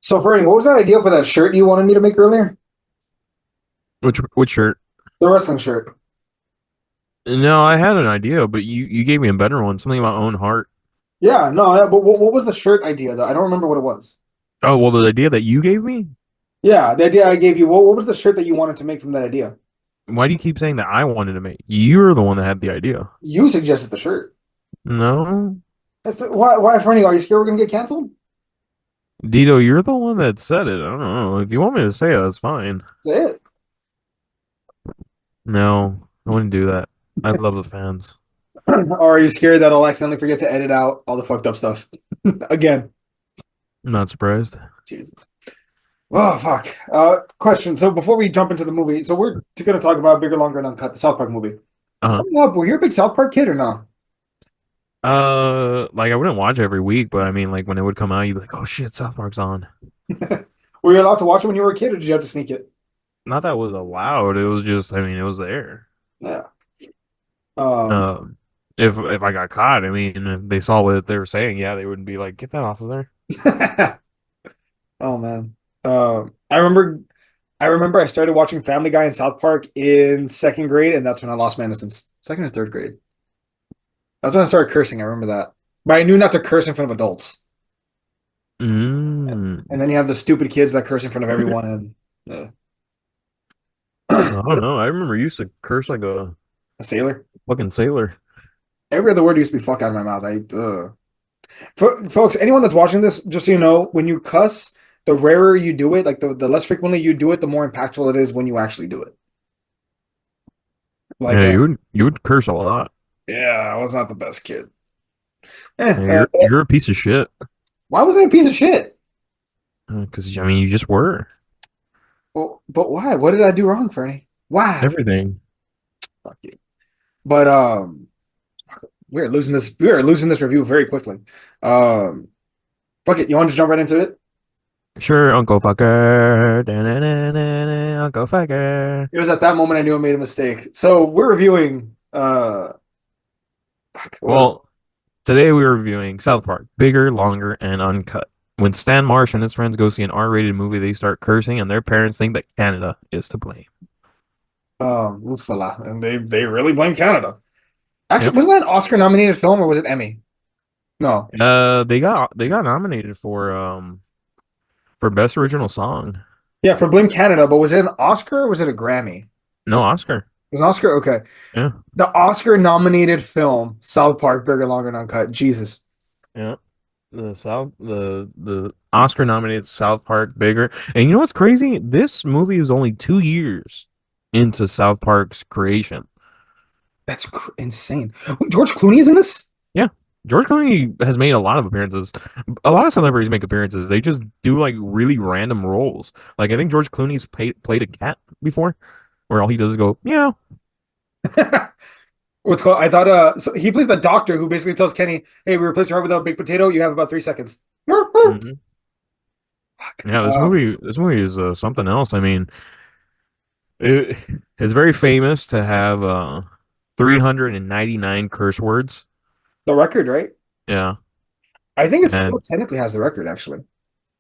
So, Fernie, what was that idea for that shirt you wanted me to make earlier? Which shirt? The wrestling shirt. No, I had an idea, but you gave me a better one. Something about own heart. Yeah, no, yeah, but what was the shirt idea though? I don't remember what it was. Oh well, the idea that you gave me. Yeah, the idea I gave you. What was the shirt that you wanted to make from that idea? Why do you keep saying that I wanted to make? You're the one that had the idea. You suggested the shirt. No, That's why, Fernie? Are you scared we're gonna get canceled? Dito, you're the one that said it. I don't know. If you want me to say it, that's fine. That's No, I wouldn't do that. I love the fans. it. Or are you scared that I'll accidentally forget to edit out all the fucked up stuff again? I'm not surprised. Jesus. Oh fuck. Question. So before we jump into the movie, so we're gonna talk about Bigger, Longer, and Uncut, the South Park movie. Uh-huh. Growing up, were you a big South Park kid or no? Like I wouldn't watch every week, but I mean, like when it would come out, you'd be like, "Oh shit, South Park's on." Were you allowed to watch it when you were a kid, or did you have to sneak it? Not that it was allowed. It was just, I mean, it was there. Yeah. Um, Um, if I got caught, I mean, if they saw what they were saying, yeah, they wouldn't be like, get that off of there. oh man. I remember I started watching Family Guy and South Park in second grade, and that's when I lost my innocence. Second or third grade. That's when I started cursing. I remember that. But I knew not to curse in front of adults. Mm. And then you have the stupid kids that curse in front of everyone and I don't know. I remember you used to curse like a a sailor. fucking sailor. Every other word used to be fuck out of my mouth. Folks, anyone that's watching this, just so you know, when you cuss, the rarer you do it, like the less frequently you do it, the more impactful it is when you actually do it. Like, Yeah, you would curse a lot. yeah, I was not the best kid. Yeah, you're a piece of shit. Why was I a piece of shit? Because I mean, you just were Well, but why? What did I do wrong, Fernie? Why? everything. Fuck you. But we are losing this review very quickly. Um, fuck it. You want to jump right into it? Sure, Uncle Fucker. Da-na-na-na-na, Uncle Fucker. It was at that moment I knew I made a mistake. So we're reviewing. Fuck, what? Well, today we are reviewing South Park, bigger, longer, and uncut. When Stan Marsh and his friends go see an R-rated movie, they start cursing, and their parents think that Canada is to blame. Ufala, and they really blame Canada. Actually, Yep. wasn't that an Oscar nominated film or was it Emmy? No. They got nominated for best original song. Yeah, for Blame Canada, but was it an Oscar or was it a Grammy? No Oscar. It was an Oscar? Okay. Yeah, The Oscar nominated film, South Park, Bigger, Longer, and Uncut. Jesus. yeah. The Oscar nominated South Park bigger. And you know what's crazy? This movie is only 2 years into South Park's creation. That's insane. Wait, George Clooney is in this? Yeah. George Clooney has made a lot of appearances. A lot of celebrities make appearances. They just do like really random roles. Like I think George Clooney's played a cat before, where all he does is go, yeah. What's called? I thought. So he plays the doctor who basically tells Kenny, "Hey, we replaced your heart with a baked potato. You have about 3 seconds." Fuck. Hmm. Yeah, this movie is something else. I mean, it, it's very famous to have 399 curse words. The record, right? Yeah. I think it still And technically has the record, actually.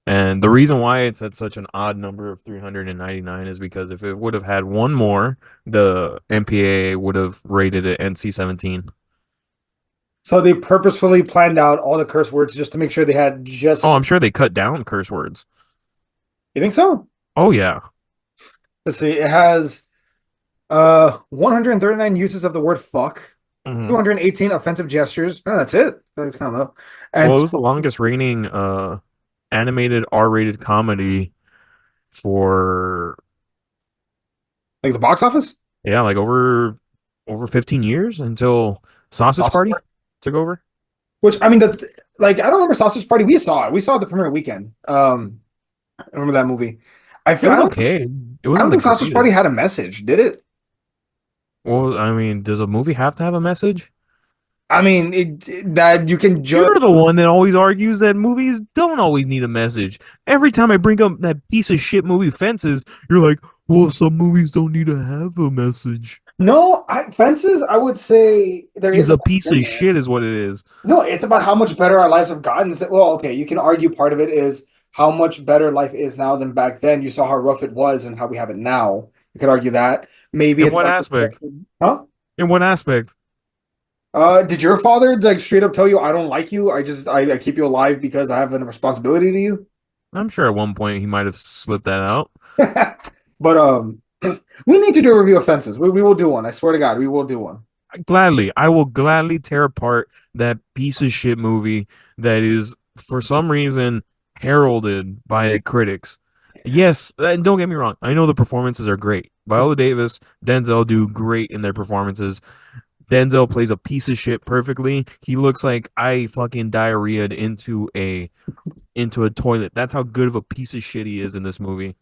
and the reason why it's at such an odd number of 399 is because if it would have had one more, the MPAA would have rated it NC-17. So they purposefully planned out all the curse words just to make sure they had Oh, just. I'm sure they cut down curse words. You think so? Oh yeah. Let's see. It has 139 uses of the word fuck, Hmm. 218 offensive gestures. Oh, that's it. That's kind of low. Well, And it was the longest reigning animated R-rated comedy for like the box office. yeah, like over 15 years until Sausage Sausage Party Party. took over. Which I mean, like I don't remember Sausage Party. We saw it. We saw it the premiere weekend. I remember that movie. I It feel. was okay. It I don't wasn't the think Sausage Party greatest. had a message, did it? Well, I mean, does a movie have to have a message? I mean, that you can judge. You're the one that always argues that movies don't always need a message. Every time I bring up that piece of shit movie Fences, you're like, well, some movies don't need to have a message. No, Fences. I would say there He's is a a message piece of in there. shit, is what it is. No, it's about how much better our lives have gotten. Well, okay, you can argue part of it is how much better life is now than back then. You saw how rough it was and how we have it now. You could argue that. Maybe In it's what more aspect? progressive. Huh? In what aspect? Did your father like straight up tell you I don't like you? I keep you alive because I have a responsibility to you? I'm sure at one point he might have slipped that out. But we need to do a review of Fences. We will do one. I swear to God, we will do one. Gladly, I will gladly tear apart that piece of shit movie that is for some reason heralded by the critics. Yes, and don't get me wrong. I know the performances are great. Viola Davis, Denzel do great in their performances. Denzel plays a piece of shit perfectly. He looks like I fucking diarrheaed into a toilet. That's how good of a piece of shit he is in this movie.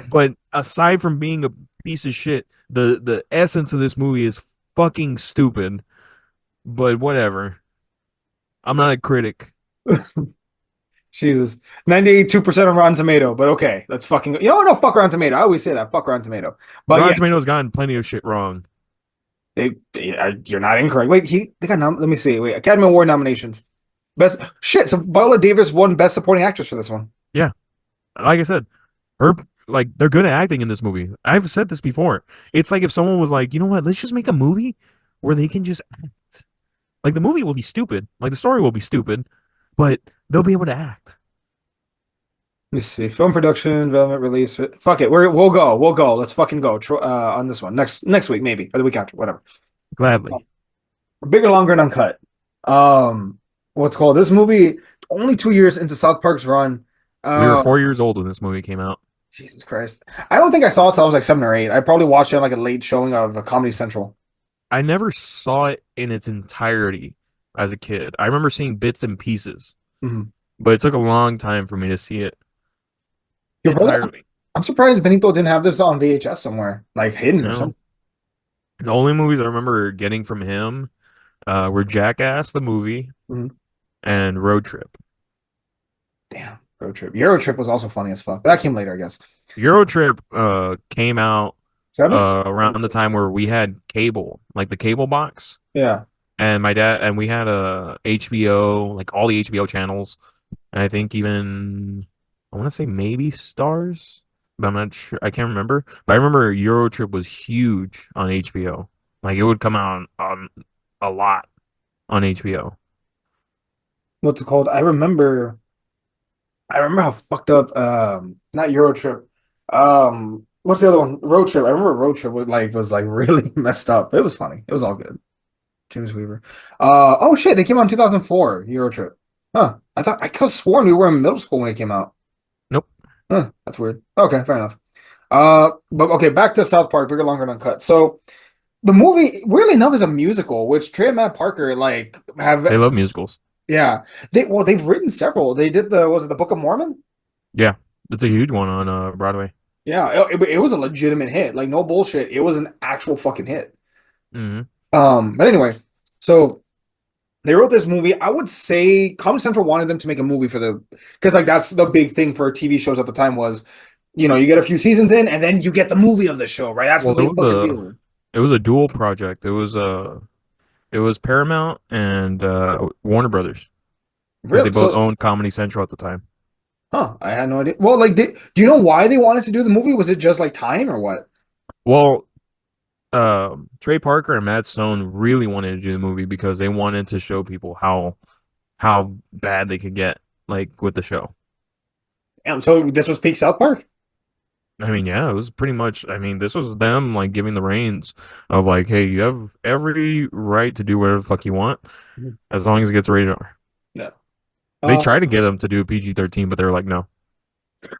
But aside from being a piece of shit, the essence of this movie is fucking stupid. But whatever. I'm not a critic. Jesus. 92% on Rotten Tomato, but okay. Let's fucking go. You know what? No, fuck Rotten Tomato. I always say that. Fuck Rotten Tomato. But Rotten yes, Tomatoes gotten plenty of shit wrong. you're not incorrect. Wait, they got let me see. Wait, Academy Award nominations. Best shit. So Viola Davis won Best Supporting Actress for this one. Yeah, like I said, her like they're good at acting in this movie. I've said this before. It's like if someone was like, you know what, let's just make a movie where they can just act. Like the movie will be stupid, like the story will be stupid, but they'll be able to act. Let me see. Film production, development, release. Fuck it. We'll go. We'll go. Let's fucking go. On this one next week maybe or the week after, whatever. Gladly. Bigger, longer, and uncut. What's called this movie? Only 2 years into South Park's run. We were Uh, 4 years old when this movie came out. Jesus Christ. I don't think I saw it till I was like 7 or 8. I probably watched it on like a late showing of a Comedy Central. I never saw it in its entirety as a kid. I remember seeing bits and pieces, Mhm. but it took a long time for me to see it Your brother, entirely. I'm surprised Benito didn't have this on VHS somewhere, like hidden or No, something. the only movies I remember getting from him were Jackass the movie Mhm. and Road Trip. Damn, Road Trip. Euro Trip was also funny as fuck. That came later, I guess. Euro Trip came out Seven? around the time where we had cable, like the cable box, Yeah. and my dad and we had a HBO, like all the HBO channels, and I think even I want to say maybe Stars, but I'm not sure. I can't remember. But I remember Euro Trip was huge on HBO. Like it would come out on a lot on HBO. What's it called? I remember how fucked up not Euro Trip. What's the other one? Road Trip. I remember Road Trip was like really messed up. It was funny. It was all good. James Weaver. Oh shit, they came out in 2004, Euro Trip. Huh. I could have sworn we were in middle school when it came out. Nope. Huh, that's weird. Okay, fair enough. But okay, back to South Park, bigger, longer, and uncut. So the movie, weirdly enough, is a musical, which Trey and Matt Parker like They have. love musicals. Yeah, they've written several. They did was it the Book of Mormon? Yeah, it's a huge one on Broadway. Yeah, it was a legitimate hit. Like no bullshit. It was an actual fucking hit. Hmm. But anyway, so they wrote this movie. I would say Comedy Central wanted them to make a movie for because like that's the big thing for TV shows at the time was, you get a few seasons in and then you get the movie of the show, right? That's the Well, big fucking deal. it was a dual project. It was Paramount and Warner Brothers because they Real both so, owned Comedy Central at the time. huh? I had no idea. Well, like, do you know why they wanted to do the movie? Was it just like time or what? Well, Trey Parker and Matt Stone really wanted to do the movie because they wanted to show people how bad they could get like with the show. And so this was peak South Park. I mean, yeah, it was pretty much. I mean, this was them like giving the reins of like, hey, you have every right to do whatever the fuck you want Mhm. as long as it gets rated R. Yeah. They Uh, tried to get them to do PG-13, but they were like, no.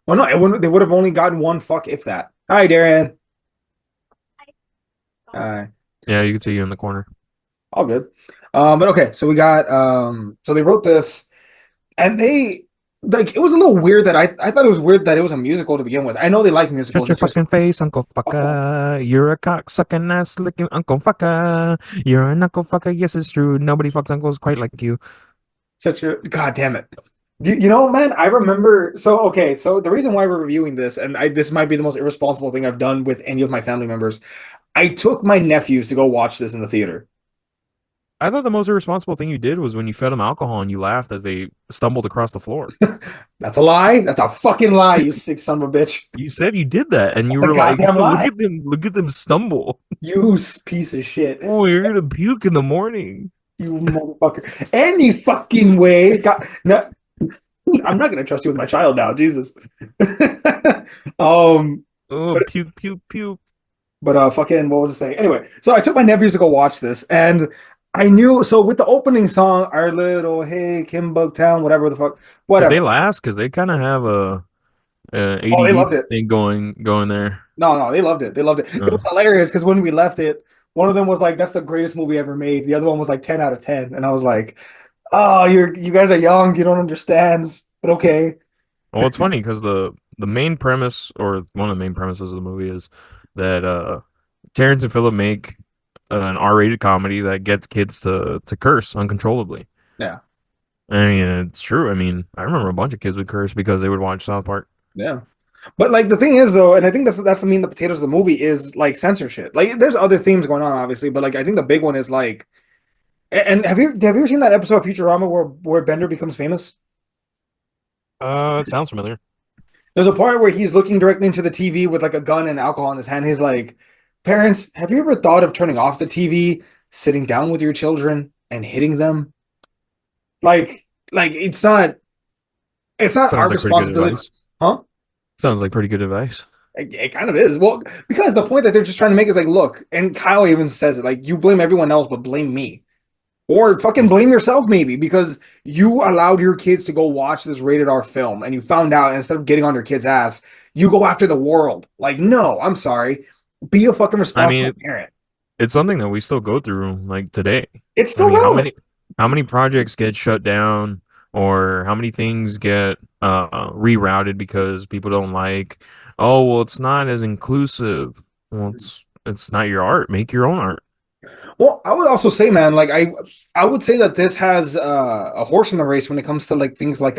well, no, they would have only gotten one fuck if that. Hi, Darian. Hi. Yeah, you could see you in the corner. All good. But okay, so we got so they wrote this and they like it was a little weird that I thought it was weird that it was a musical to begin with. I know they like Shut musicals. your It's just fucking face, Uncle oh, Fucker. You're a cocksucking ass licking Uncle Fucker. You're an Uncle Fucker. Yes, it's true. Nobody fucks uncles quite like you. shut your God damn it. Man, I remember so the reason why we're reviewing this, and this might be the most irresponsible thing I've done with any of my family members. I took my nephews to go watch this in the theater. I thought the most irresponsible thing you did was when you fed them alcohol and you laughed as they stumbled across the floor. That's a lie. That's a fucking lie, you sick son of a bitch. You said you did that, and you That's a were like, goddamn lie. look at them stumble. You piece of shit. Oh, you're gonna puke in the morning." You motherfucker. Any fucking way. God, no, I'm not gonna trust you with my child now, Jesus. um, Oh, but puke, puke, puke. fucking what was I saying? Anyway, so I took my nephews to go watch this, and I knew so with the opening song, our little hey Kimbug Town, whatever the fuck, Did they whatever. last? Because they kind of have a Oh, they ADD loved it. thing going there. No, no, they loved it. They loved it. It Uh, was hilarious because when we left it, one of them was like, "That's the greatest movie ever made." The other one was like 10 out of 10, and I was like, "Oh, you guys are young. You don't understand." But okay. well, it's funny because the main premise, or one of the main premises of the movie, is that Terrence and Phillip make an R-rated comedy that gets kids to curse uncontrollably. Yeah. I mean, it's true. I mean, I remember a bunch of kids would curse because they would watch South Park. Yeah. But like the thing is though, and I think that's the meat and the potatoes of the movie is like censorship. Like there's other themes going on, obviously, but like I think the big one is like and have you ever seen that episode of Futurama where Bender becomes famous? It sounds familiar. There's a part where he's looking directly into the TV with like a gun and alcohol in his hand. He's like, "Parents, have you ever thought of turning off the TV, sitting down with your children, and hitting them?" Like it's not our Sounds like pretty good responsibility, advice. huh? Sounds like pretty good advice. It kind of is. Well, because the point that they're just trying to make is like, look, and Kyle even says it, like, you blame everyone else, but blame me. Or fucking blame yourself, maybe, because you allowed your kids to go watch this rated R film and you found out instead of getting on your kid's ass, you go after the world. Like, no, I'm sorry. Be a fucking I responsible mean, parent. it's something that we still go through like today. It's I still mean, relevant. how many projects get shut down or how many things get rerouted because people don't like, oh, well, it's not as inclusive. Well, it's not your art. Make your own art. Well, I would also say, man, like I would say that this has a horse in the race when it comes to like things like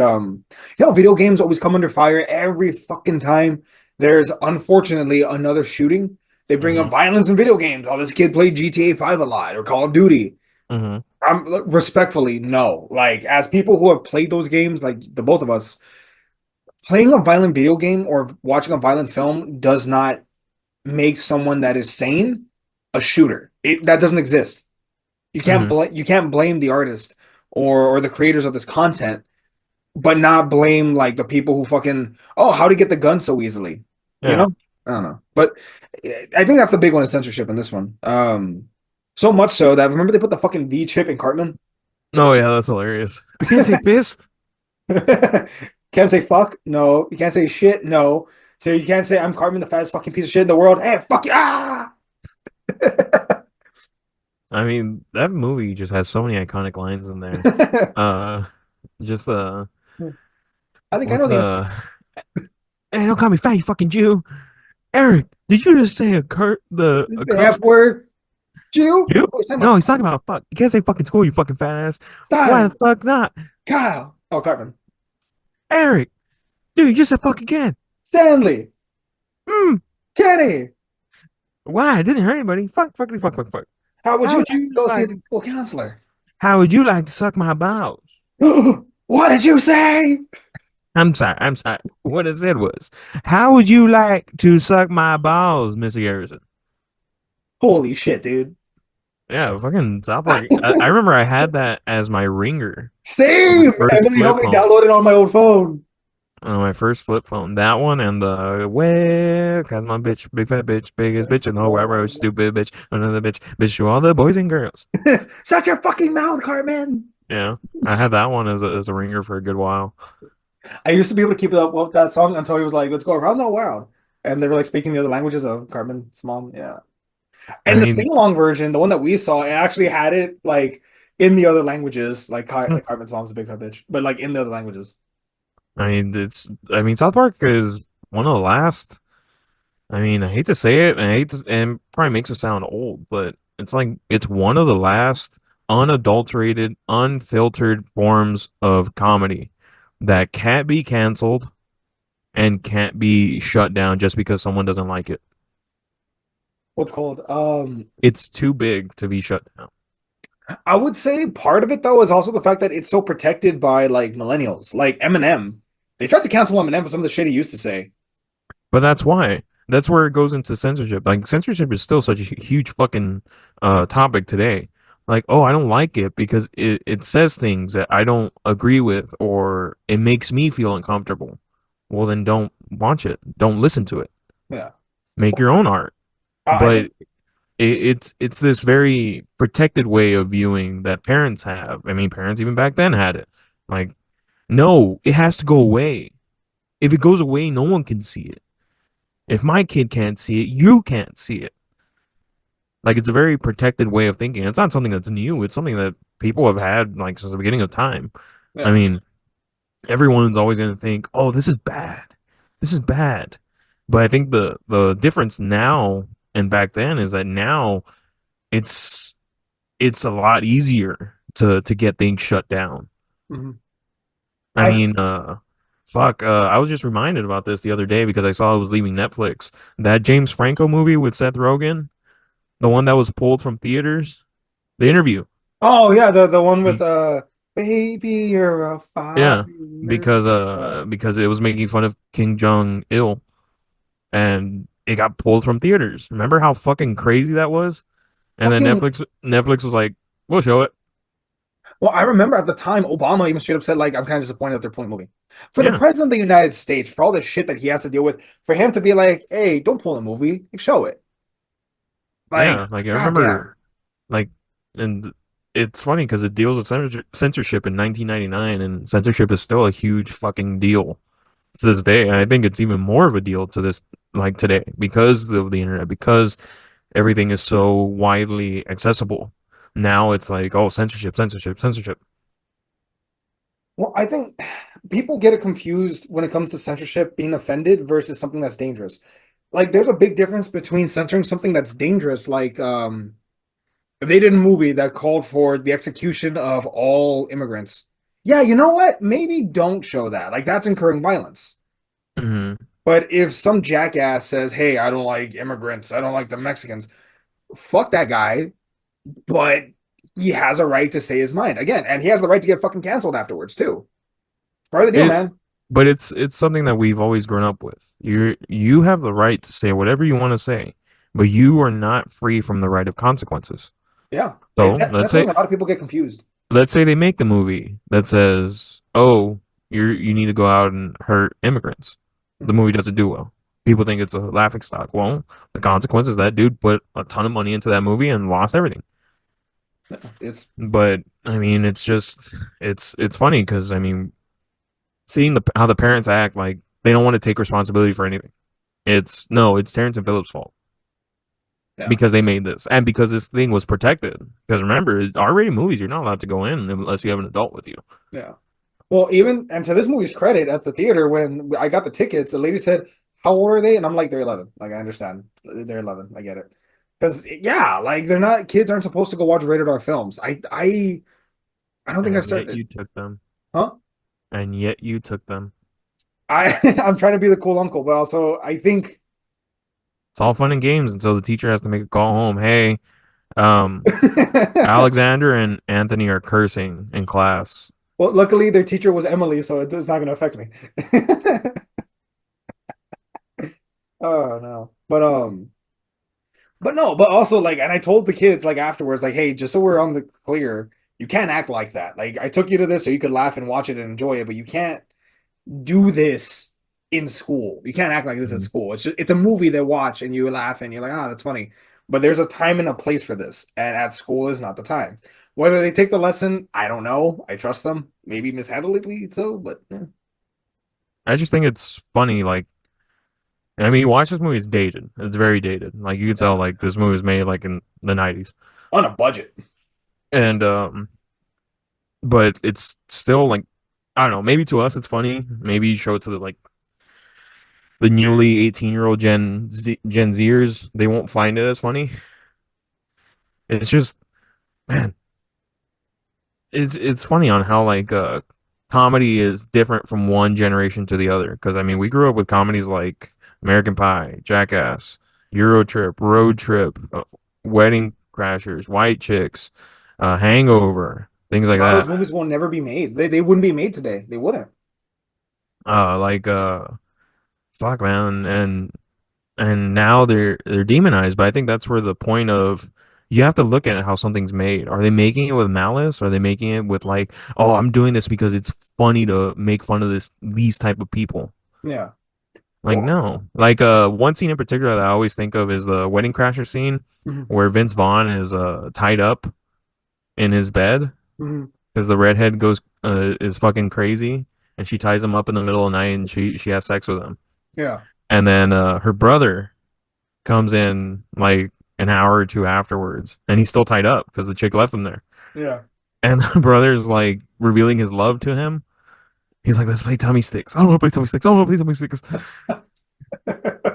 video games always come under fire every fucking time there's unfortunately another shooting. They bring up Hmm. violence in video games. Oh, this kid played GTA 5 a lot or Call of Duty. Hmm. I'm respectfully no. Like as people who have played those games, like the both of us, playing a violent video game or watching a violent film does not make someone that is sane a shooter. That doesn't exist. Hmm. You can't blame the artist or the creators of this content, but not blame like the people who fucking how to get the gun so easily. You Yeah. know? I don't know. But I think that's the big one is censorship in this one. So much so that remember they put the fucking V chip in Cartman? No, yeah, that's hilarious. I can't say pissed. Can't say fuck, no. You can't say shit, no. So you can't say I'm Cartman the fattest fucking piece of shit in the world. Hey, fuck you. Ah! I mean, that movie just has so many iconic lines in there. Uh, just I think I know what's the answer. Hey, don't call me fat, you fucking Jew. Eric, did you just say a The curse F word. Jew? Jew? Oh, he's talking No, about he's talking about fuck. You can't say fucking school, you fucking fat ass. Why style. the fuck not? Kyle. Oh, Cartman. Eric, dude, you just said fuck again. Stanley. Mm, Kenny. why? It didn't hurt anybody. Fuck, fuckity, fuck, fuck, fuck. How would How you would like to you go see like? the school counselor? How would you like to suck my balls? What did you say? I'm sorry. I'm sorry. What I said was, how would you like to suck my balls, Mr. Garrison? Holy shit, dude. Yeah, fucking South Park. I remember I had that as my ringer on Same. my And first then you flip helped me phone. download it on my old phone. On my first flip phone. That one and the well, cause my bitch, big fat bitch, biggest bitch, and the whole wide world, stupid bitch, another bitch, bitch to all the boys and girls. Shut your fucking mouth, Cartman. Yeah, I had that one as a ringer for a good while. I used to be able to keep it up with that song until he was like, let's go around the world. And they were like speaking the other languages of Cartman's mom. Yeah. I And the mean, sing-along version, the one that we saw, it actually had it like in the other languages, hmm, like Cartman's mom's a big fat bitch, but like in the other languages. I mean, South Park is one of the last. I mean, I hate to say it, and I hate to, and probably makes it sound old, but it's like it's one of the last unadulterated, unfiltered forms of comedy that can't be canceled and can't be shut down just because someone doesn't like it. What's called? It's too big to be shut down. I would say part of it though is also the fact that it's so protected by like millennials, like Eminem. They tried to cancel Eminem for some of the shit he used to say. But that's why. That's where it goes into censorship. Like censorship is still such a huge fucking topic today. Like, oh, I don't like it because it says things that I don't agree with or it makes me feel uncomfortable. Well, then don't watch it. Don't listen to it. Yeah. Make your own art. I But think it's this very protected way of viewing that parents have. I mean, parents even back then had it. Like, no, it has to go away. If it goes away, no one can see it. If my kid can't see it, you can't see it. Like it's a very protected way of thinking. It's not something that's new. It's something that people have had like since the beginning of time. I yeah. mean, everyone's always going to think, "Oh, this is bad. This is bad." But I think the difference now and back then is that now it's it's a lot easier to get things shut down. Mhm. I I mean, fuck, I was just reminded about this the other day because I saw it was leaving Netflix. That James Franco movie with Seth Rogen, the one that was pulled from theaters, the interview. Oh yeah, the one with Be- baby, you're a yeah, fire. because it was making fun of King Jong Il and it got pulled from theaters. Remember how fucking crazy that was? And then Fucking Netflix was like, "We'll show it." well, I remember at the time Obama even straight up said like I'm kind of disappointed that they're pulling the movie. For the Yeah, president of the United States, for all the shit that he has to deal with, for him to be like, "Hey, don't pull the movie, like, show it." Like, yeah. Like I remember, goddamn. like, and it's funny because it deals with censorship in 1999, and censorship is still a huge fucking deal to this day. And I think it's even more of a deal to this like today because of the internet, because everything is so widely accessible. Now it's like, oh, censorship, censorship, censorship. Well, I think people get it confused when it comes to censorship being offended versus something that's dangerous. Like, there's a big difference between censoring something that's dangerous, like if they did a movie that called for the execution of all immigrants. Yeah, you know what? Maybe don't show that. Like, that's incurring violence. Hmm. But if some jackass says, "Hey, I don't like immigrants. I don't like the Mexicans," fuck that guy. But he has a right to say his mind again, and he has the right to get fucking canceled afterwards too. Part of the deal, It, man. but it's something that we've always grown up with. You have the right to say whatever you want to say, but you are not free from the right of consequences. Yeah, So that's something a lot of people get confused. let's say they make the movie that says, "Oh, you need to go out and hurt immigrants." The Mhm. movie doesn't do well. People think it's a laughing stock. Well, the consequence is that dude put a ton of money into that movie and lost everything. Yeah, it's But I mean, it's just it's funny because I mean, seeing the how the parents act like they don't want to take responsibility for anything. It's no, it's Terrence and Phillips' fault yeah, because they made this and because this thing was protected. Because remember, R-rated movies, you're not allowed to go in unless you have an adult with you. yeah. Well, even and to this movie's credit, at the theater when I got the tickets, the lady said, "How old are they?" And I'm like, "They're 11." Like I understand, they're 11. I get it. Because yeah, like they're not kids aren't supposed to go watch rated R films. I don't think I And yet started. you took them. Huh? And yet you took them. I I'm trying to be the cool uncle, but also I think It's all fun and games until the teacher has to make a call home. Hey, um, Alexander and Anthony are cursing in class. well, luckily their teacher was Emily, so it's not going to affect me. Oh no. But no, but also like and I told the kids like afterwards like hey, just so we're on the clear, you can't act like that. Like I took you to this so you could laugh and watch it and enjoy it, but you can't do this in school. You can't act like this at Mhm. school. It's a movie they watch and you laugh and you're like, "Ah, that's funny." But there's a time and a place for this, and at school is not the time. Whether they take the lesson, I don't know. I trust them. Maybe mishandledly so, but yeah. I just think it's funny. Like, I mean, you watch this movie, it's dated. It's very dated. Like, you can tell, Yes. like, this movie was made, like, in the 90s. On a budget. And, but it's still, like, I don't know. Maybe to us, it's funny. Maybe you show it to the, like, the newly 18-year-old Gen Zers. They won't find it as funny. It's just, man, it's funny on how like comedy is different from one generation to the other. Because I mean, we grew up with comedies like American Pie, Jackass, Euro Trip, Road Trip, Wedding Crashers, White Chicks. Hangover, things A like lot of those that. movies will never be made. They wouldn't be made today. They wouldn't. Like fuck man, and now they're demonized. But I think that's where the point of you have to look at how something's made. Are they making it with malice? Are they making it with like, oh, I'm doing this because it's funny to make fun of these type of people? Yeah. Like Well, no. Like one scene in particular that I always think of is the Wedding Crasher scene mhm, where Vince Vaughn is tied up in his bed mhm, because the redhead goes is fucking crazy and she ties him up in the middle of the night and she has sex with him. yeah. And then her brother comes in like an hour or two afterwards, and he's still tied up because the chick left him there. Yeah. And the brother's like revealing his love to him. He's like, "Let's play tummy sticks. I don't want to play tummy sticks. I don't want to play tummy sticks."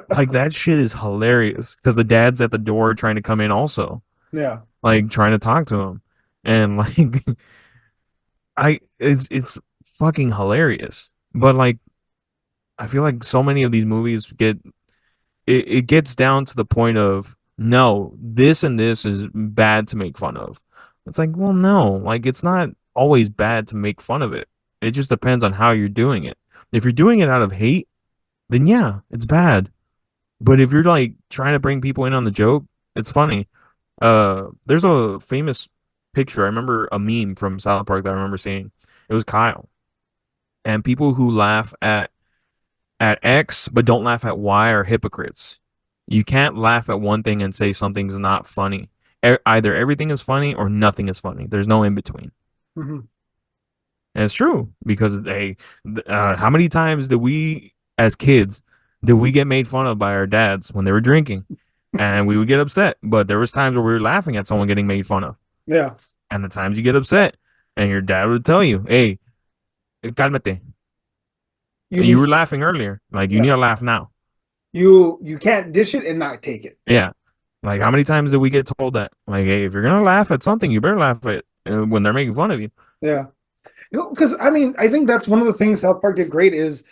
Like that shit is hilarious because the dad's at the door trying to come in also, Yeah. like trying to talk to him, and like it's fucking hilarious. But like I feel like so many of these movies it gets down to the point of no, this and this is bad to make fun of. It's like, well, no, like it's not always bad to make fun of it. It just depends on how you're doing it. If you're doing it out of hate, then yeah, it's bad. But if you're like trying to bring people in on the joke, it's funny. There's a famous picture. I remember a meme from South Park that I remember seeing. It was Kyle. And people who laugh at X but don't laugh at Y are hypocrites. You can't laugh at one thing and say something's not funny. Either everything is funny or nothing is funny. There's no in between. Mhm. And it's true because how many times did we, as kids, did we get made fun of by our dads when they were drinking, and we would get upset. But there was times where we were laughing at someone getting made fun of, Yeah. and the times you get upset, and your dad would tell you, "Hey, cálmate. You You need were to, laughing earlier. Like you need yeah. to laugh now." You can't dish it and not take it. Yeah. Like how many times did we get told that? Like, hey, if you're gonna laugh at something, you better laugh at when they're making fun of you. Yeah. Because I mean, I think that's one of the things South Park did great is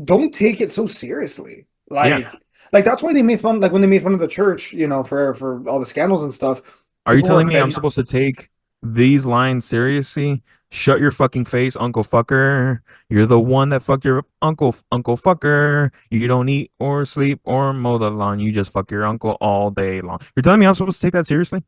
don't take it so seriously. Yeah. Like that's why they made fun, like when they made fun of the church, for all the scandals and stuff. Are you People were telling me I'm like, supposed to take these lines seriously? Shut your fucking face, Uncle Fucker. You're the one that fucked your uncle, Uncle Fucker. You don't eat or sleep or mow the lawn. You just fuck your uncle all day long. You're telling me I'm supposed to take that seriously?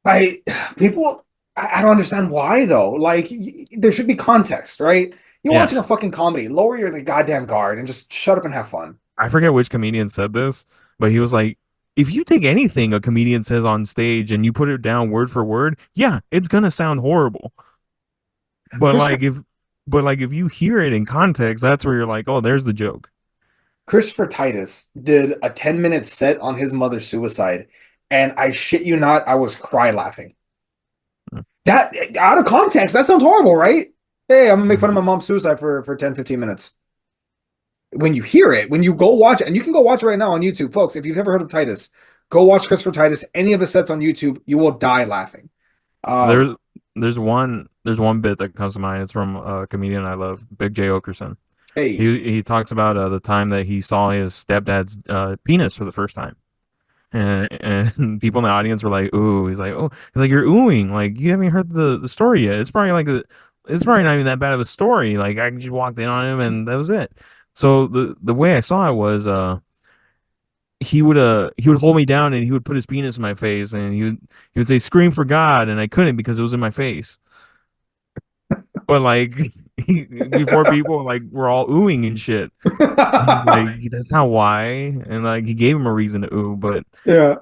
I people, I don't understand why though. Like there should be context, right? You're Yeah. watching a fucking comedy. Lower your the goddamn guard and just shut up and have fun. I forget which comedian said this, but he was like, if you take anything a comedian says on stage and you put it down word for word, yeah, it's gonna sound horrible. But Christopher like if but like if you hear it in context, that's where you're like, oh, there's the joke. Christopher Titus did a 10-minute set on his mother's suicide, and I shit you not, I was cry laughing. That out of context, that sounds horrible, right? Hey, I'm gonna make fun of my Mhm. mom's suicide for 10, 15 minutes. When you hear it, when you go watch it, and you can go watch it right now on YouTube, folks. If you've never heard of Titus, go watch Christopher Titus, any of his sets on YouTube, you will die laughing. Um, There's there's one bit that comes to mind. It's from a comedian I love, Big J Okerson. hey, He talks about the time that he saw his stepdad's penis for the first time. And people in the audience were like, "Ooh." He's like, "Oh." He's like, "You're oohing. Like you haven't heard the story yet. It's probably not even that bad of a story. Like I just walked in on him and that was it." So the way I saw it was he would hold me down and he would put his penis in my face and he would say scream for God and I couldn't because it was in my face. But like before people like were all oohing and shit. He's like, that's not why. And like he gave him a reason to ooh, but yeah.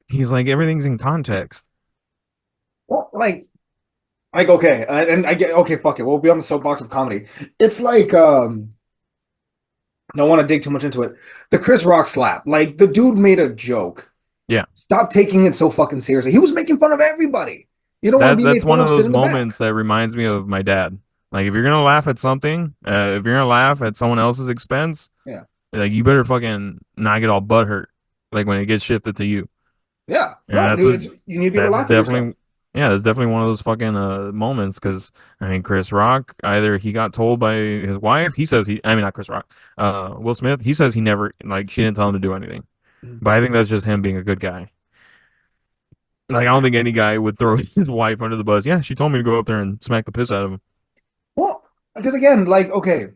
he's like everything's in context. Well, like okay, and I get okay. Fuck it, we'll be on the soapbox of comedy. It's like don't want to dig too much into it. The Chris Rock slap, like the dude made a joke. Yeah. Stop taking it so fucking seriously. He was making fun of everybody. You don't want to be That's made fun one of of, sit those in the back. moments that reminds me of my dad. Like if you're gonna laugh at something, if you're gonna laugh at someone else's expense, Yeah, like you better fucking not get all butthurt. Like when it gets shifted to you. yeah. And No, you need to be able to that's laugh at yourself. definitely yeah, that's definitely one of those fucking moments because I mean Chris Rock either he got told by his wife, he says he I mean not Chris Rock, Will Smith, he says he never like she didn't tell him to do anything. Mhm. But I think that's just him being a good guy. Like I don't think any guy would throw his wife under the bus. Yeah, she told me to go up there and smack the piss out of him. Well, because again, like, okay,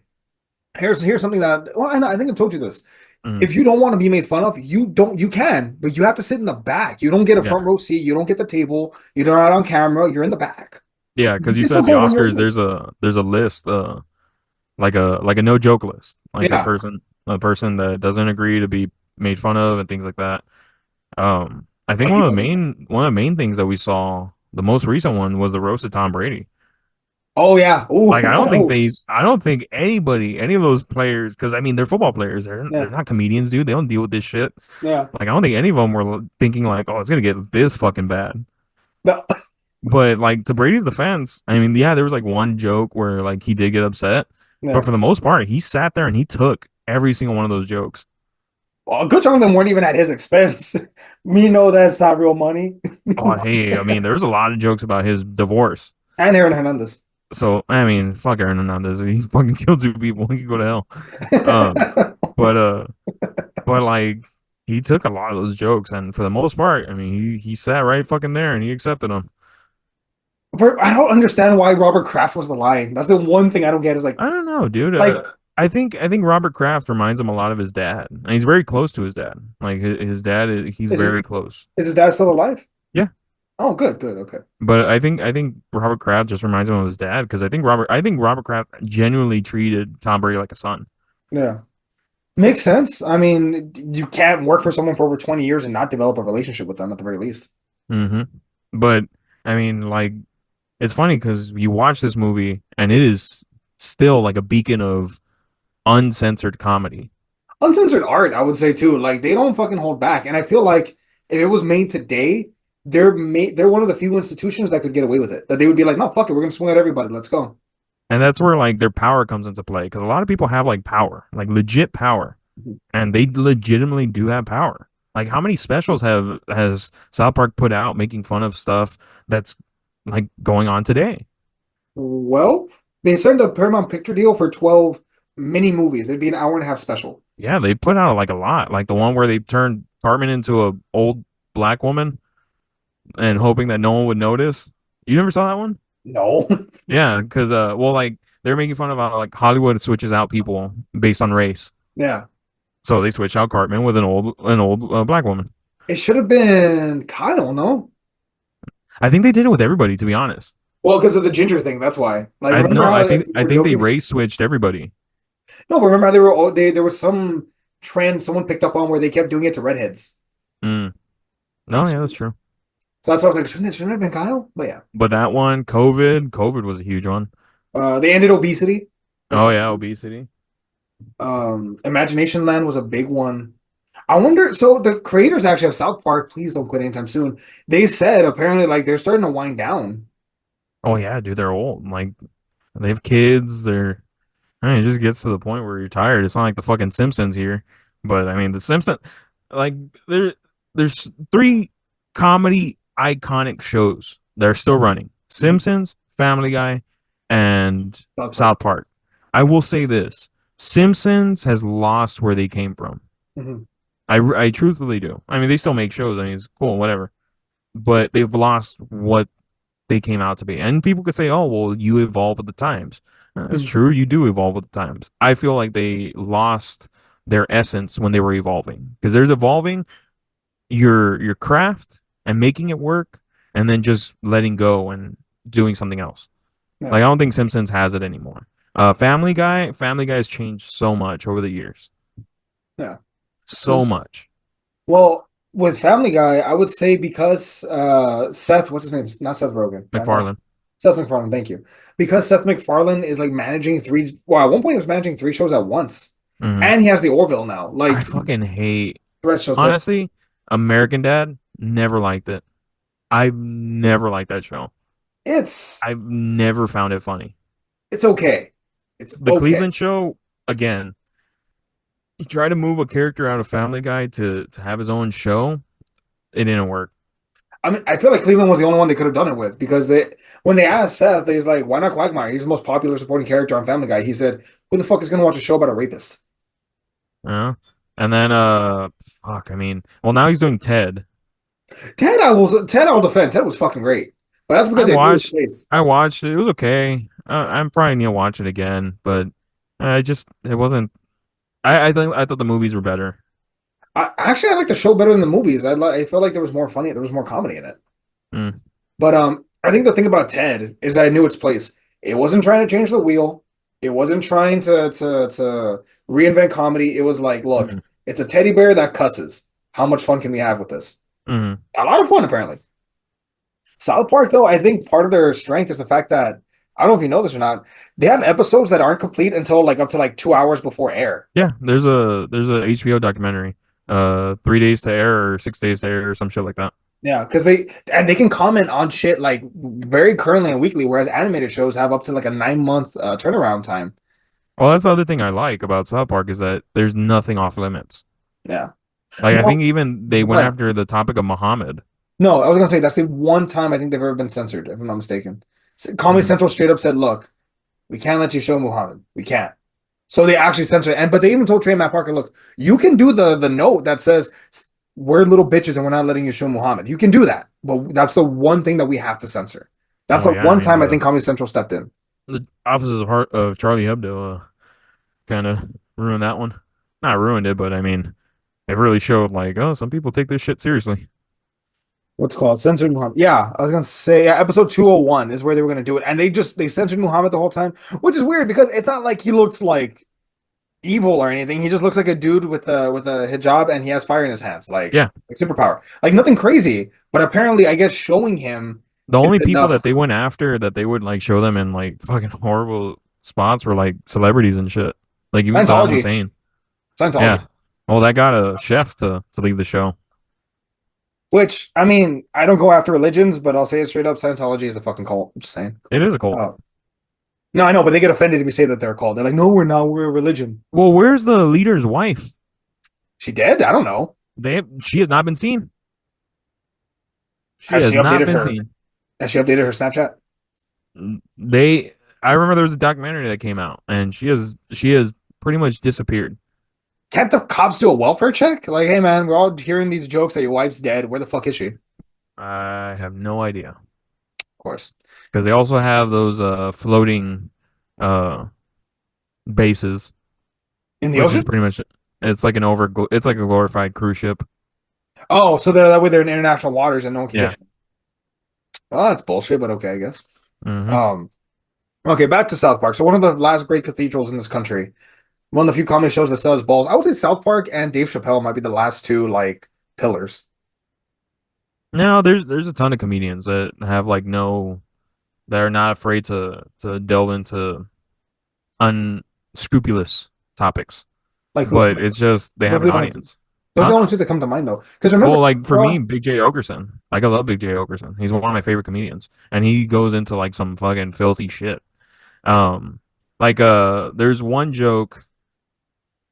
here's something that, well, I think I've told you this. Mm, If you don't want to be made fun of, you can, but you have to sit in the back. You don't get a yeah, front row seat. You don't get the table. You're not on camera. You're in the back. yeah, You because you can still said the go when you're Oscars. supposed. There's a list, like a no joke list, like Yeah. a person that doesn't agree to be made fun of and things like that. I think Like people. one of the main things that we saw, the most recent one was the roast of Tom Brady. Oh yeah. Like Ooh. I don't think anybody, any of those players, because I mean they're football players, they're Yeah. not comedians, dude. They don't deal with this shit. Yeah. Like I don't think any of them were thinking like, oh, it's gonna get this fucking bad. No. But like to Brady's defense, I mean, yeah, there was like one joke where like he did get upset, but Yeah. for the most part, he sat there and he took every single one of those jokes. Well, a good chunk of them weren't even at his expense. Me know that it's not real money. Oh, hey, I mean, there was a lot of jokes about his divorce. And Aaron Hernandez. So I mean, fuck Aaron Hernandez. He fucking killed two people. He could go to hell. Um, but but like he took a lot of those jokes, and for the most part, I mean, he sat right fucking there and he accepted them. I don't understand why Robert Kraft was the line. That's the one thing I don't get is I don't know, dude. like I think Robert Kraft reminds him a lot of his dad, and he's very close to his dad. Like his dad, he's is his, very close. is his dad still alive? Yeah, Oh, good, good, okay. but I think Robert Kraft just reminds him of his dad because I think Robert Kraft genuinely treated Tom Brady like a son. Yeah. Makes sense. I mean, you can't work for someone for over 20 years and not develop a relationship with them at the very least. Hmm. But I mean, like it's funny because you watch this movie and it is still like a beacon of uncensored comedy. Uncensored art, I would say too. Like they don't fucking hold back. And I feel like if it was made today, they're one of the few institutions that could get away with it. That they would be like, no, fuck it, we're gonna swing at everybody. Let's go. And that's where like their power comes into play because a lot of people have like power, like legit power, Mhm. and they legitimately do have power. Like how many specials have has South Park put out making fun of stuff that's like going on today? Well, they signed a Paramount Picture deal for 12 mini movies. It'd be an hour and a half special. Yeah, they put out like a lot. Like the one where they turned Cartman into a old black woman and hoping that no one would notice. You never saw that one? No. Yeah, because well, like they're making fun of how like Hollywood switches out people based on race. Yeah. So they switch out Cartman with an old black woman. It should have been Kyle, no? I think they did it with everybody, to be honest. Well, because of the ginger thing, that's why. Like, remember how like, I people were think they joking? race switched everybody. No, but remember how they were all there was some trend someone picked up on where they kept doing it to redheads. Mm. No, So yeah, that's true. that's why I was like, shouldn't it have been Kyle? But yeah. But that one, COVID was a huge one. They ended obesity. Oh yeah, obesity. Imagination Land was a big one. I wonder, so the creators actually of South Park, please don't quit anytime soon. They said apparently like they're starting to wind down. Oh yeah, dude, they're old. Like they have kids. I mean, it just gets to the point where you're tired. It's not like the fucking Simpsons here. But I mean, the Simpsons, like there's three comedy iconic shows that are still running: Mhm. Simpsons, Family Guy, and South Park. South Park. I will say this: Simpsons has lost where they came from. Mhm. I truthfully do. I mean, they still make shows. I mean, it's cool, whatever. But they've lost what they came out to be. And people could say, "Oh, well, you evolve with the times." That's Mhm. true. You do evolve with the times. I feel like they lost their essence when they were evolving because there's evolving your craft and making it work, and then just letting go and doing something else. Yeah. Like I don't think Simpsons has it anymore. Family Guy has changed so much over the years, Yeah. so much. Well, with Family Guy, I would say because Seth, what's his name? Not Seth Rogen. Not McFarlane. Seth MacFarlane, thank you. Because Seth MacFarlane is like managing three, well, at one point he was managing three shows at once. Hmm. And he has the Orville now. I Like fucking hate. Threat shows like Honestly, American Dad never liked it. I've never liked that show. it's I've never found it funny. it's okay. It's The okay. Cleveland Show, again, he tried to move a character out of Family Guy to have his own show. It didn't work. I mean, I feel like Cleveland was the only one they could have done it with because they when they asked Seth, they was like, why not Quagmire? He's the most popular supporting character on Family Guy. He said, who the fuck is gonna watch a show about a rapist? You know? And then fuck, I mean, well now he's doing Ted. Ted. I'll defend. Ted was fucking great, but that's I because they knew his watched place. I watched it. It was okay. I'm probably gonna watch it again, but I just it wasn't. I thought the movies were better. I like the show better than the movies. I felt like there was more funny. There was more comedy in it. Mm, But I think the thing about Ted is that it knew its place. It wasn't trying to change the wheel. It wasn't trying to reinvent comedy. It was like, look, mm, it's a teddy bear that cusses. How much fun can we have with this? mm. A lot of fun, apparently. South Park, though, I think part of their strength is the fact that I don't know if you know this or not. They have episodes that aren't complete until like up to like 2 hours before air. Yeah, there's a HBO documentary, 3 days to air or 6 days to air or some shit like that. Yeah, because they can comment on shit like very currently and weekly, whereas animated shows have up to like a 9 month turnaround time. Well, that's the other thing I like about South Park is that there's nothing off limits. Yeah. Like I No, think even they went but after the topic of Muhammad. no, I was gonna say that's the one time I think they've ever been censored, if I'm not mistaken. Comedy Mm, Central straight up said, "Look, we can't let you show Muhammad. We can't." So they actually censored it. And but they even told Trey and Matt Parker, "Look, you can do the note that says we're little bitches and we're not letting you show Muhammad. You can do that, but that's the one thing that we have to censor." That's oh the yeah, I one mean time I think Comedy Central stepped in. the Offices of Heart of Charlie Hebdo kind of ruined that one. Not ruined it, but I mean it really showed like oh some people take this shit seriously. What's it called censored Muhammad? Yeah, I was gonna say yeah, episode 201 is where they were gonna do it, and they censored Muhammad the whole time, which is weird because it's not like he looks like evil or anything. He just looks like a dude with a hijab and he has fire in his hands, Yeah, like superpower, like nothing crazy. But apparently, I guess showing him the is only people that enough. they went after that they would like show them in like fucking horrible spots were like celebrities and shit. Like even Saddam Scientology, Hussein. Scientology. Yeah. Well, that got a chef to leave the show. Which I mean, I don't go after religions, but I'll say it straight up: Scientology is a fucking cult. I'm just saying. It is a cult. Oh no, I know, but they get offended if you say that they're a cult. They're like, no, we're not. We're a religion. Well, where's the leader's wife? She dead? I don't know. She has not been seen. She Has has she not updated been her? seen. Has she updated her Snapchat? They I remember there was a documentary that came out and she has pretty much disappeared. Can't the cops do a welfare check? Like, hey man, we're all hearing these jokes that your wife's dead. Where the fuck is she? Of I have no idea course. because they also have those floating uh bases, In the which is ocean? pretty much it's like a glorified cruise ship. Oh, so they're that way they're in international waters and no one can Yeah. get you. Oh, that's bullshit, but okay, I guess. Hmm. Um, okay, back to South Park. So one of the last great cathedrals in this country, one of the few comedy shows that sells balls. I would say South Park and Dave Chappelle might be the last two like pillars. Now there's a ton of comedians that have like no that are not afraid to delve into unscrupulous topics, Like who? but it's just they Those have are an the only two. audience. Those are Huh? the only two that come to mind though. Because remember, Well, like for me, well, Big J Okerson. Like I love Big J Okerson. He's one of my favorite comedians, and he goes into like some fucking filthy shit. Um, there's one joke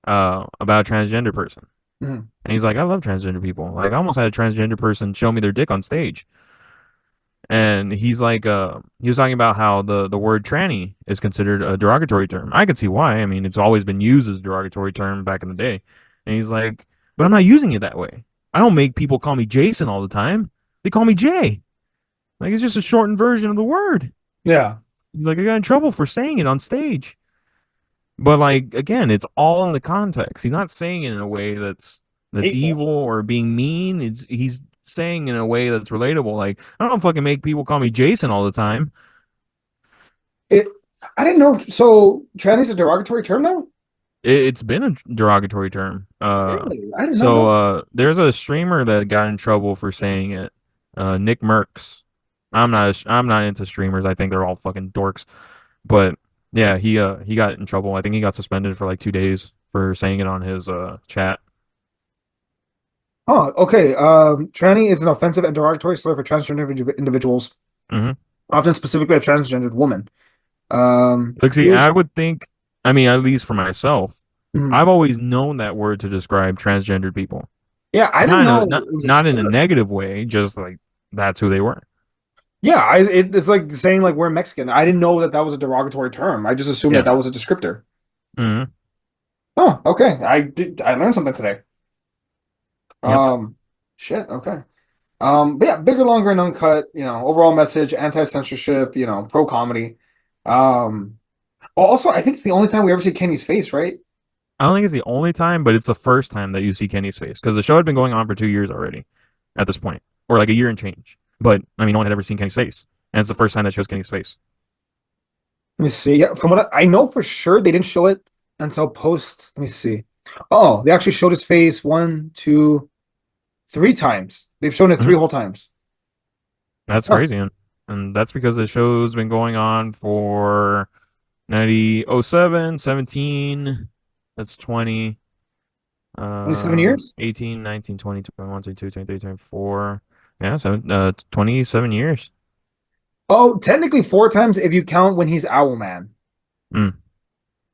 about a transgender person, mhm. and he's like, "I love transgender people. Like I almost had a transgender person show me their dick on stage." And he's like, he was talking about how the word tranny is considered a derogatory term. I could see why. I mean, it's always been used as a derogatory term back in the day. And he's like, but I'm not using it that way. I don't make people call me Jason all the time. They call me Jay. Like it's just a shortened version of the word. Yeah, He's like, I got in trouble for saying it on stage. But like again, it's all in the context. He's not saying it in a way that's hateful. evil or being mean. He's saying in a way that's relatable. Like I don't fucking make people call me Jason all the time. It. I didn't know. So tranny is a derogatory term now? It's been a derogatory term. Really? I did not So know. there's a streamer that got in trouble for saying it. Nick Merckx. I'm not into streamers. I think they're all fucking dorks. But yeah, he got in trouble. I think he got suspended for like 2 days for saying it on his chat. Oh, okay. Tranny is an offensive and derogatory slur for transgender individuals, Hmm. often specifically a transgendered woman. Like, see, Here's I would think. I mean, at least for myself, mhm. I've always known that word to describe transgendered people. Yeah, I didn't Not in know a it was a not in a slur. negative way, just like that's who they were. Yeah, it's like saying like we're Mexican. I didn't know that that was a derogatory term. I just assumed that Yeah. that was a descriptor. Hmm. Oh, okay. I learned something today. Yep. Um, shit. Okay. But yeah, bigger, longer, and uncut. Overall message, anti-censorship. Pro comedy. Um, also, I think it's the only time we ever see Kenny's face, right? I don't think it's the only time, but it's the first time that you see Kenny's face because the show had been going on for 2 years already at this point, or like a year and change. But I mean, no one had ever seen Kenny's face, and it's the first time that shows Kenny's face. Let me see. Yeah, from what I know for sure, they didn't show it until post. Let me see. Oh, they actually showed his face one, two, three times. They've shown it three Mhm. whole times. That's Huh. crazy, and that's because the show's been going on for 90, 17. That's 20, 27 years? 18, 19, 20, 21, 22, 23, 24. Yeah, 27 years. Oh, technically four times if you count when he's Owlman. Mm.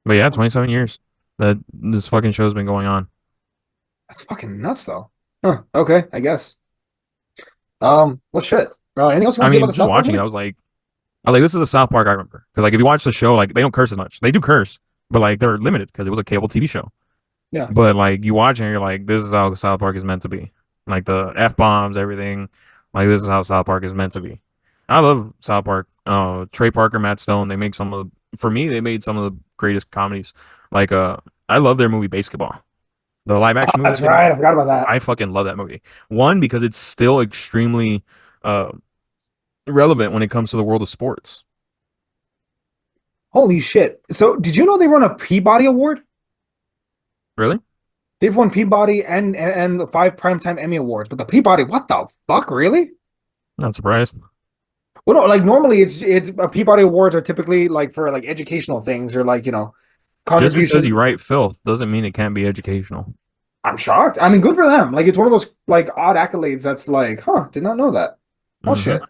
But yeah, 27 years that this fucking show's been going on. That's fucking nuts, though. Huh. Okay, I guess. Well, shit. Anything else you I want to say about mean, the just South Park watching it, movie? I was like, this is the South Park I remember. Because like, if you watch the show, like they don't curse as much. They do curse, but like they're limited because it was a cable TV show. Yeah. But like you watch it, and you're like, this is how South Park is meant to be. Like the f bombs, everything. Like this is how South Park is meant to be. I love South Park. Trey Parker, Matt Stone. They make some of for me, they made some of the greatest comedies. Like I love their movie Basketball, the live Oh, action movie that's that they made. right. I forgot about that. I fucking love that movie. One because it's still extremely uh relevant when it comes to the world of sports. Holy shit. So, did you know they won a Peabody Award? Really? They've won Peabody and five Primetime Emmy Awards, but the Peabody, what the fuck, really? Not surprised. Well, no, like normally it's Peabody Awards are typically like for like educational things or like Just because contribution. you write filth doesn't mean it can't be educational. I'm shocked. I mean, good for them. Like it's one of those like odd accolades that's like, huh, did not know that. Oh Hmm. shit.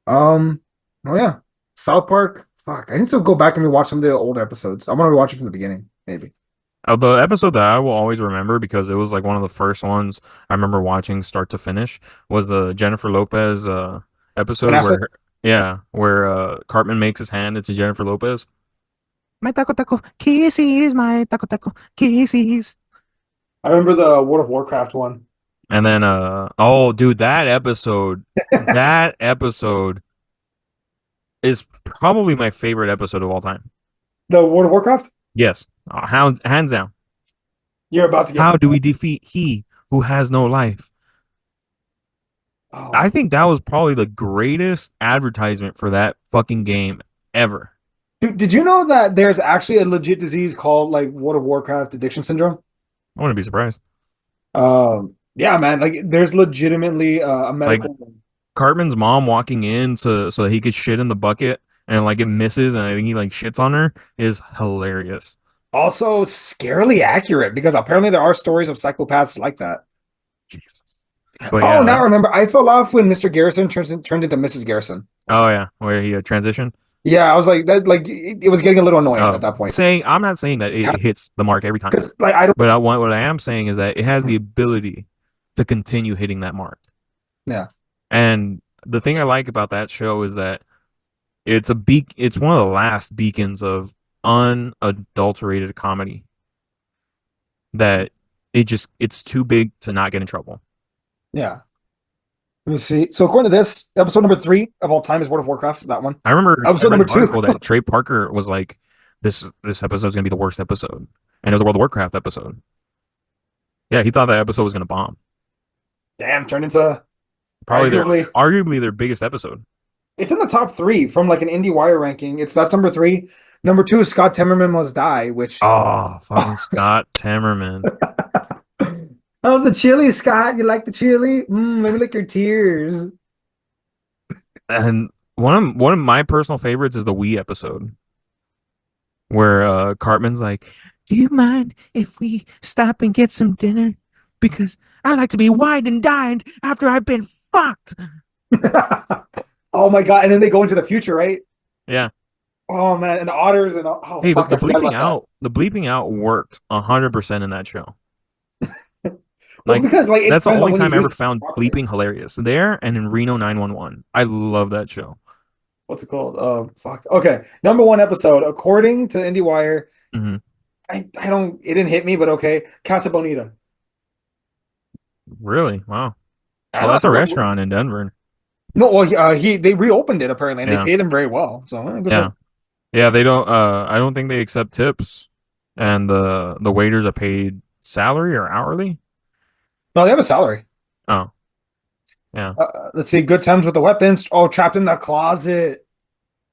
Um, oh yeah, South Park. Fuck, I need to go back and rewatch some of the older episodes. I want to rewatch it from the beginning, maybe. The episode that I will always remember because it was like one of the first ones I remember watching start to finish was the Jennifer Lopez Ben episode Affleck. where Cartman makes his hand into Jennifer Lopez. My taco taco kisses, my taco taco kisses. I remember the World of Warcraft one. And then oh dude, that episode is probably my favorite episode of all time. The World of Warcraft. Yes, hands down. You're about to get. How do we defeat he who has no life? I Oh, think that was probably the greatest advertisement for that fucking game ever. dude, did you know that there's actually a legit disease called like World of Warcraft addiction syndrome? I wouldn't be surprised. Yeah, man. Like, there's legitimately a Like medical. Cartman's mom walking in so that he could shit in the bucket and like it misses and I think he like shits on her is hilarious. Also, scarily accurate because apparently there are stories of psychopaths like that. Jesus. But Oh, yeah, now I that, remember. I fell off when Mr. Garrison turned into Mrs. Garrison. oh yeah, where he transitioned. Yeah, I was like that. Like it was getting a little annoying at Oh, that point saying I'm not saying that it hits the mark every time, because like I don't. but what I am saying is that it has the ability to continue hitting that mark. Yeah, And the thing I like about that show is that it's one of the last beacons of unadulterated comedy that it's too big to not get in trouble. yeah. Let me see. So according to this, episode number three of all time is World of Warcraft. That one. I remember I Episode read number an two. article that Trey Parker was like, this episode is gonna be the worst episode. And it was a World of Warcraft episode. Yeah, he thought that episode was gonna bomb. Damn, turned into Probably arguably. arguably their biggest episode. It's in the top three from like an IndieWire ranking. That's number three. Number two is Scott Temerman Must Die, which Oh, fucking Scott Tamerman. oh, the chili, Scott. You like the chili? Let me lick your tears. And one of my personal favorites is the Wii episode where Cartman's like, "Do you mind if we stop and get some dinner? Because I like to be wined and dined after I've been fucked." Oh my God. And then they go into the future, right? Yeah. Oh man, and the otters and oh Hey, fuck, I forgot about that. the bleeping out worked 100% in that show. Well, Like because like it that's the depends on only when you time I use ever it found properly. bleeping hilarious. There and in Reno 911. I love that show. What's it called? Fuck. Okay, number one episode according to IndieWire. Hmm. I don't. It didn't hit me, but okay. Casa Bonita. Really? Wow. I Oh, don't that's a know. restaurant in Denver. No, well, they reopened it apparently, and they Yeah, paid him very well. So good for yeah, them. yeah. They don't. I don't think they accept tips, and the waiters are paid salary or hourly. No, they have a salary. Oh, yeah. Let's see. Good times with the weapons. Oh, trapped in the closet.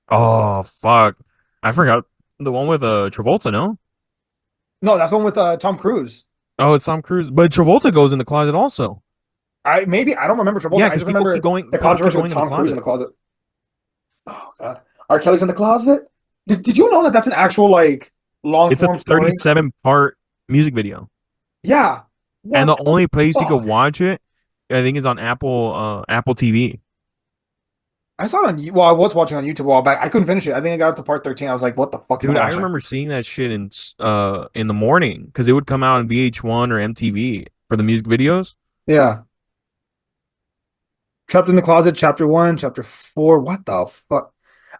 Oh, fuck. I forgot the one with Travolta. No. No, that's the one with Tom Cruise. Oh, it's Tom Cruise, but Travolta goes in the closet also. I don't remember Travolta. Yeah, I because just remember the people keep controversy with going in the Tom Cruise in closet. the closet. Oh God, R. Kelly's in the closet. Did you know that that's an actual like long It's a form story? 37 part music video, Yeah. and What the the only place you could fuck? watch it, I think, is on Apple TV. I saw it on. Well, I was watching on YouTube a while back. I couldn't finish it. I think I got up to part 13. I was like, "What the fuck am I Dude, I watching?" remember seeing that shit in the morning because it would come out on VH1 or MTV for the music videos. Yeah. Trapped in the Closet, Chapter 1, Chapter 4. What the fuck?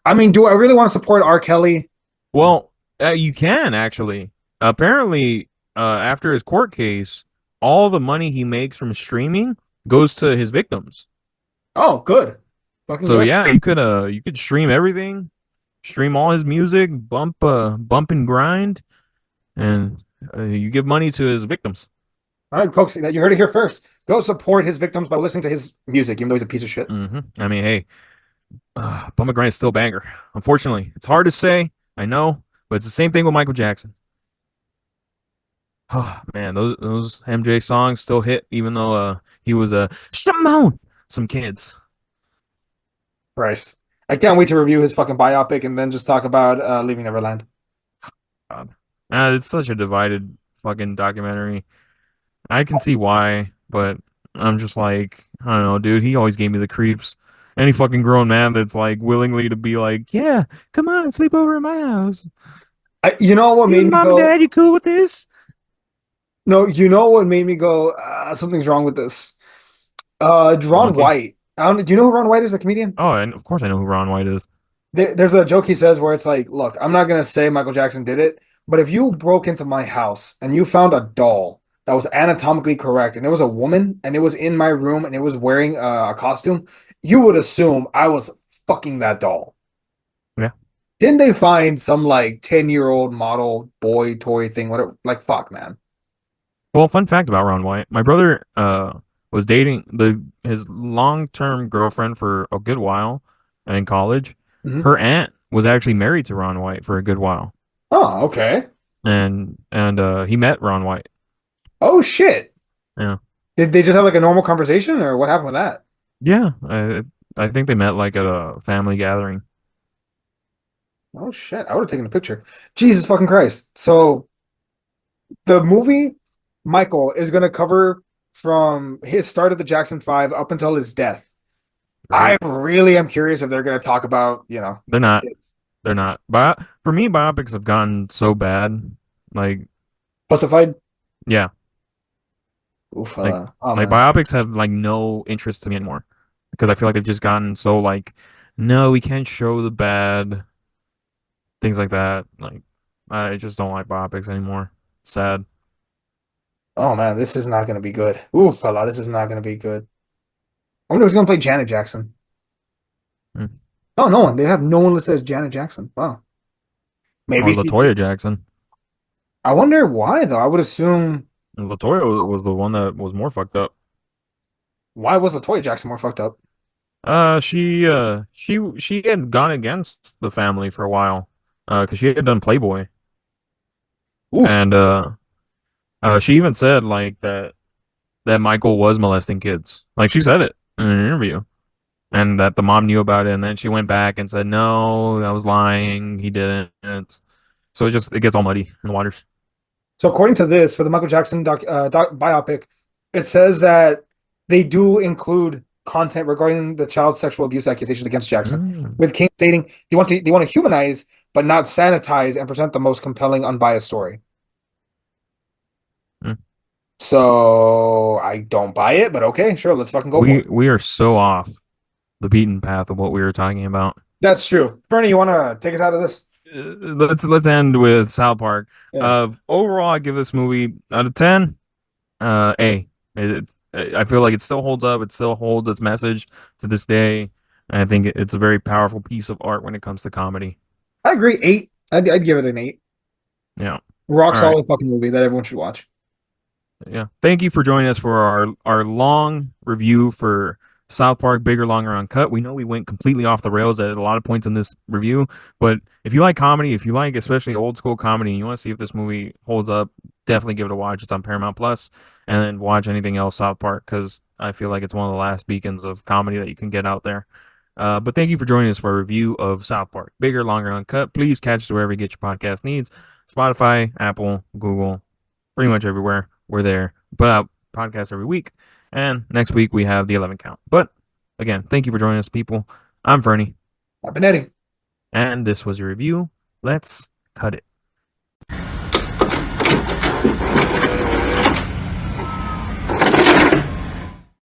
I mean, do I really want to support R. Kelly? Well, you can actually. Apparently, after his court case, all the money he makes from streaming goes to his victims. Oh, good. Fucking So good. yeah, you could stream everything, stream all his music, bump and grind, and you give money to his victims. All right, folks, that you heard it here first. Go support his victims by listening to his music, even though he's a piece of shit. I mean, hey, bump and grind is still a banger. Unfortunately, it's hard to say. I know, but it's the same thing with Michael Jackson. Oh man, those MJ songs still hit, even though he was a Shimon some kids. Christ. I can't wait to review his fucking biopic and then just talk about Leaving Neverland. God. It's such a divided fucking documentary. I can see why, but I'm just like, I don't know, dude. He always gave me the creeps. Any fucking grown man that's like willingly to be like, yeah, come on, sleep over at my house. You know what You made and me mom and go? dad, you cool with this? No, you know what made me go? Something's wrong with this. The Ron monkey. White. I don't, do you know who Ron White is, the comedian? Oh, and of course I know who Ron White is. There's a joke he says where it's like, look, I'm not gonna say Michael Jackson did it, but if you broke into my house and you found a doll that was anatomically correct and it was a woman and it was in my room and it was wearing a costume, you would assume I was fucking that doll. Yeah. Didn't they find some like 10-year-old model boy toy thing? Whatever. Like, fuck, man. Well, fun fact about Ron White. My brother was dating the his long-term girlfriend for a good while in college. Hmm. Her aunt was actually married to Ron White for a good while. Oh, okay. And he met Ron White. Oh shit. Yeah. Did they just have like a normal conversation or what happened with that? Yeah, I think they met like at a family gathering. Oh shit. I would have taken a picture. Jesus fucking Christ. So the movie Michael is going to cover from his start of the Jackson 5 up until his death. I Right? really am curious if they're going to talk about, They're not. kids. They're not. But for me, biopics have gotten so bad. Like, Pussified? yeah, Oof. like Oh like man. biopics have like no interest to me anymore because I feel like they've just gotten so like, no, we can't show the bad things like that. Like, I just don't like biopics anymore. Sad. Oh man, this is not going to be good. Oof, fella, this is not going to be good. I wonder who's going to play Janet Jackson. Mm. Oh, no one. They have no one listed as Janet Jackson. Wow. Or Maybe she. Latoya Jackson. I wonder why though. I would assume And Latoya was the one that was more fucked up. why was Latoya Jackson more fucked up? She had gone against the family for a while, because she had done Playboy, Oof. and she even said like that Michael was molesting kids. Like she said it in an interview, and that the mom knew about it, and then she went back and said, "No, I was lying. He didn't." So it gets all muddy in the waters. So according to this, for the Michael Jackson biopic, it says that they do include content regarding the child sexual abuse accusations against Jackson, Mm, with King stating they want to humanize but not sanitize and present the most compelling, unbiased story. mm. So I don't buy it, but okay, sure, let's fucking go for it. We are so off the beaten path of what we were talking about. That's true. Fernie, you want to take us out of this? Let's end with South Park. Yeah. Overall, I give this movie out of 10. A. I feel like it still holds up. It still holds its message to this day. And I think it's a very powerful piece of art when it comes to comedy. I agree. 8. I'd give it an 8. Yeah. Rock All right. solid fucking movie that everyone should watch. Yeah. Thank you for joining us for our long review for South Park Bigger, Longer, Uncut. We know we went completely off the rails at a lot of points in this review, but if you like comedy, if you like especially old school comedy, and you want to see if this movie holds up, definitely give it a watch. It's on Paramount Plus, and then watch anything else South Park because I feel like it's one of the last beacons of comedy that you can get out there. But thank you for joining us for a review of South Park Bigger, Longer, Uncut. Please catch us wherever you get your podcast needs: Spotify, Apple, Google, pretty much everywhere. We're there. Put out podcasts every week. And next week we have the 11 count. But again, thank you for joining us, people. I'm Fernie, I've been Eddie. and this was your review. Let's cut it.